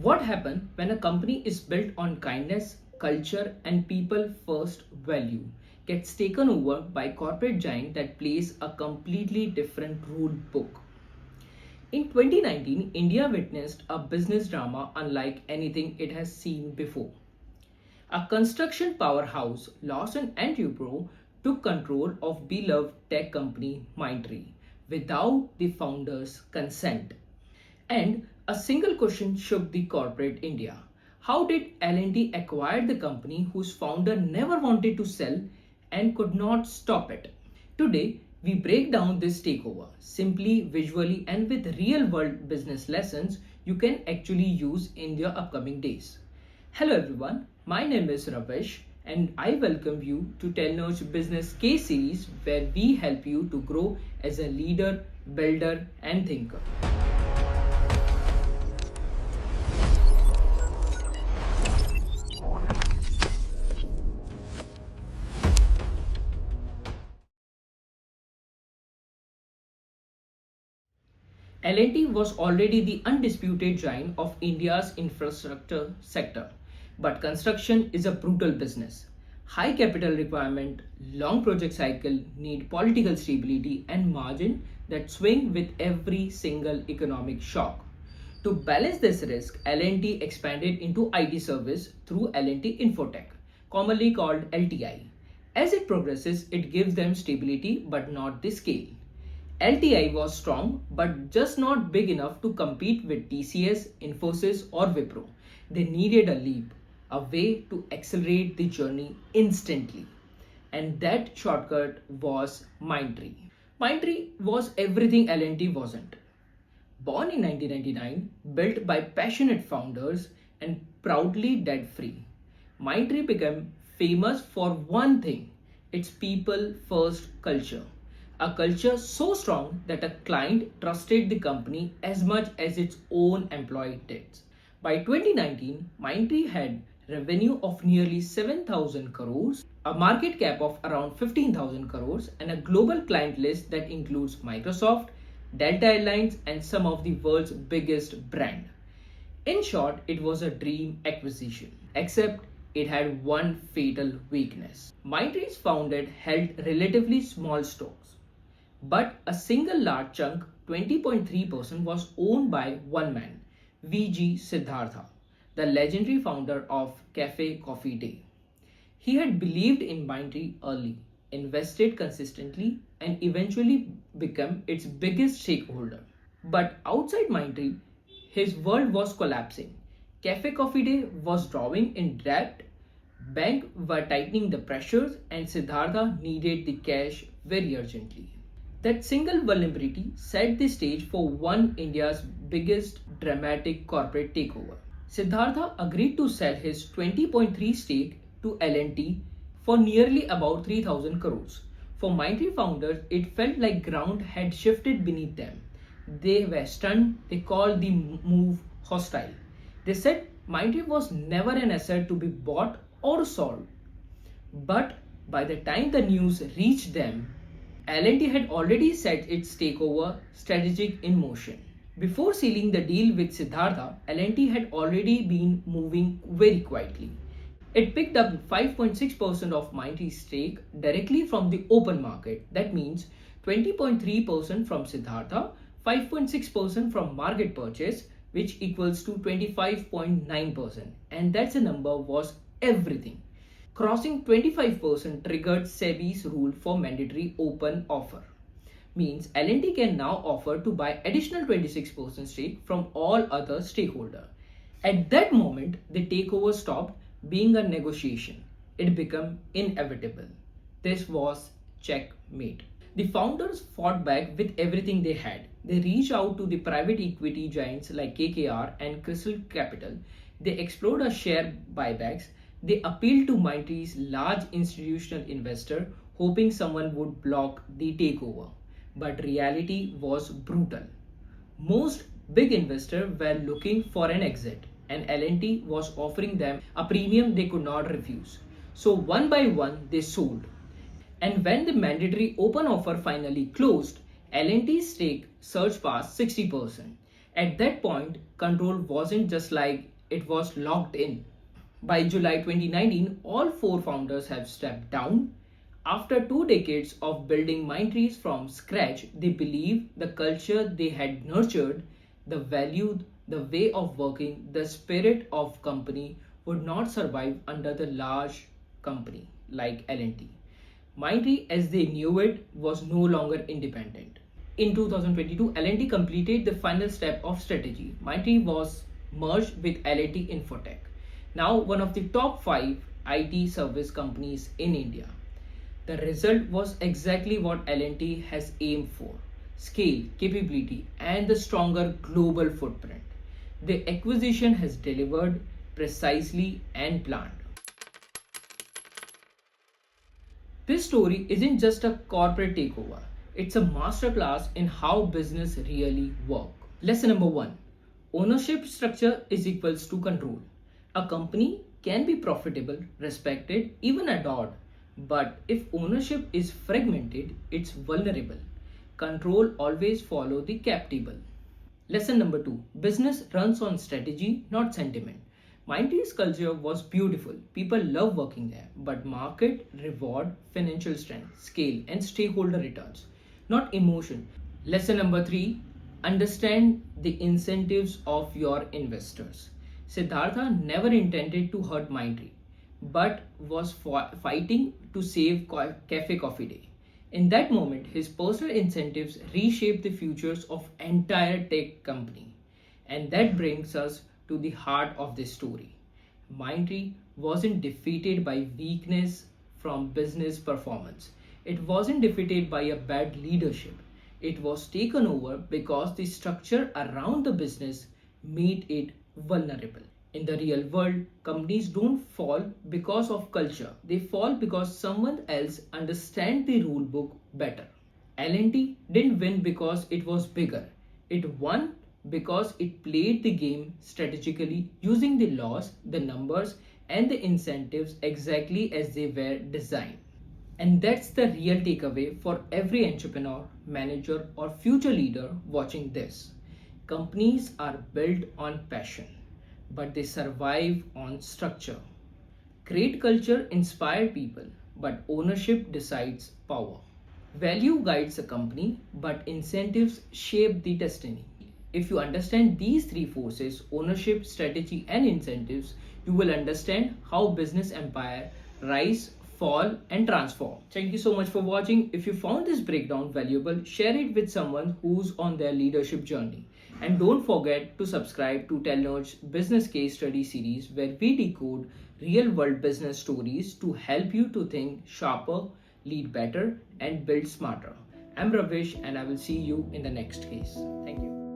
What happens when a company is built on kindness, culture, and people first value gets taken over by corporate giant that plays a completely different rule book? In 2019, India witnessed a business drama unlike anything it has seen before. A construction powerhouse, Larsen Toubro, took control of beloved tech company Mindtree without the founder's consent. And a single question shook the corporate India. How did L&T acquire the company whose founder never wanted to sell and could not stop it? Today, we break down this takeover simply, visually, and with real world business lessons you can actually use in your upcoming days. Hello everyone, my name is Ravish and I welcome you to TalNurt's Business Case Series where we help you to grow as a leader, builder, and thinker. L&T was already the undisputed giant of India's infrastructure sector. But construction is a brutal business. High capital requirement, long project cycle need political stability and margin that swing with every single economic shock. To balance this risk, L&T expanded into IT service through L&T Infotech, commonly called LTI. As it progresses, it gives them stability but not the scale. LTI was strong but just not big enough to compete with TCS, Infosys, or Wipro. They needed a leap, a way to accelerate the journey instantly. And that shortcut was Mindtree. Mindtree was everything L&T wasn't. Born in 1999, built by passionate founders and proudly debt-free, Mindtree became famous for one thing: its people-first culture. A culture so strong that a client trusted the company as much as its own employee did. By 2019, Mindtree had revenue of nearly 7,000 crores, a market cap of around 15,000 crores, and a global client list that includes Microsoft, Delta Airlines, and some of the world's biggest brands. In short, it was a dream acquisition, except it had one fatal weakness. Mindtree's founder held relatively small stocks, but a single large chunk, 20.3%, was owned by one man, VG Siddhartha, the legendary founder of Cafe Coffee Day. He had believed in Mindtree early, invested consistently, and eventually became its biggest stakeholder. But outside Mindtree, his world was collapsing. Cafe Coffee Day was drawing in debt, banks were tightening the pressures, and Siddhartha needed the cash very urgently. That single vulnerability set the stage for one India's biggest dramatic corporate takeover. Siddhartha agreed to sell his 20.3 stake to L&T for nearly about 3,000 crores. For Mindtree founders, it felt like ground had shifted beneath them. They were stunned. They called the move hostile. They said Mindtree was never an asset to be bought or sold. But by the time the news reached them, L&T had already set its takeover strategy in motion. Before sealing the deal with Siddhartha, L&T had already been moving very quietly. It picked up 5.6% of Mindtree's stake directly from the open market. That means 20.3% from Siddhartha, 5.6% from market purchase, which equals to 25.9%. And that's a number was everything. Crossing 25% triggered SEBI's rule for mandatory open offer. Means L&T can now offer to buy additional 26% stake from all other stakeholders. At that moment, the takeover stopped being a negotiation. It became inevitable. This was checkmate. The founders fought back with everything they had. They reached out to the private equity giants like KKR and Crystal Capital. They explored a share buybacks. They appealed to Mindtree's large institutional investor, hoping someone would block the takeover. But reality was brutal. Most big investors were looking for an exit, and L&T was offering them a premium they could not refuse. So one by one, they sold. And when the mandatory open offer finally closed, L&T's stake surged past 60%. At that point, control wasn't just like it was locked in. By July 2019, all four founders have stepped down. After 2 decades of building Mindtrees from scratch, they believe the culture they had nurtured, the value, the way of working, the spirit of company would not survive under the large company like L&T. Mindtree, as they knew it, was no longer independent. In 2022, L&T completed the final step of strategy. Mindtree was merged with L&T Infotech, now one of the top 5 IT service companies in India. The result was exactly what L&T has aimed for: scale, capability, and the stronger global footprint. The acquisition has delivered precisely and planned. This story isn't just a corporate takeover, it's a masterclass in how business really works. Lesson number 1: ownership structure is equals to control. A company can be profitable, respected, even adored, but if ownership is fragmented, it's vulnerable. Control always follows the cap table. Lesson number 2: business runs on strategy, not sentiment. Mindtree's culture was beautiful. People love working there, but market reward financial strength, scale, and stakeholder returns, not emotion. Lesson number 3: understand the incentives of your investors. Siddhartha never intended to hurt Mindtree, but was fighting to save Cafe Coffee Day. In that moment, his personal incentives reshaped the futures of entire tech company. And that brings us to the heart of this story. Mindtree wasn't defeated by weakness from business performance. It wasn't defeated by a bad leadership. It was taken over because the structure around the business made it vulnerable. In the real world, companies don't fall because of culture. They fall because someone else understands the rule book better. L&T didn't win because it was bigger. It won because it played the game strategically, using the laws, the numbers, and the incentives exactly as they were designed. And that's the real takeaway for every entrepreneur, manager, or future leader watching this. Companies are built on passion, but they survive on structure. Great culture inspires people, but ownership decides power. Value guides a company, but incentives shape the destiny. If you understand these three forces, ownership, strategy, and incentives, you will understand how business empire rise, fall, and transform. Thank you so much for watching. If you found this breakdown valuable, share it with someone who's on their leadership journey. And don't forget to subscribe to TalNurt's Business Case Study series, where we decode real world business stories to help you to think sharper, lead better, and build smarter. I'm Ravish, and I will see you in the next case. Thank you.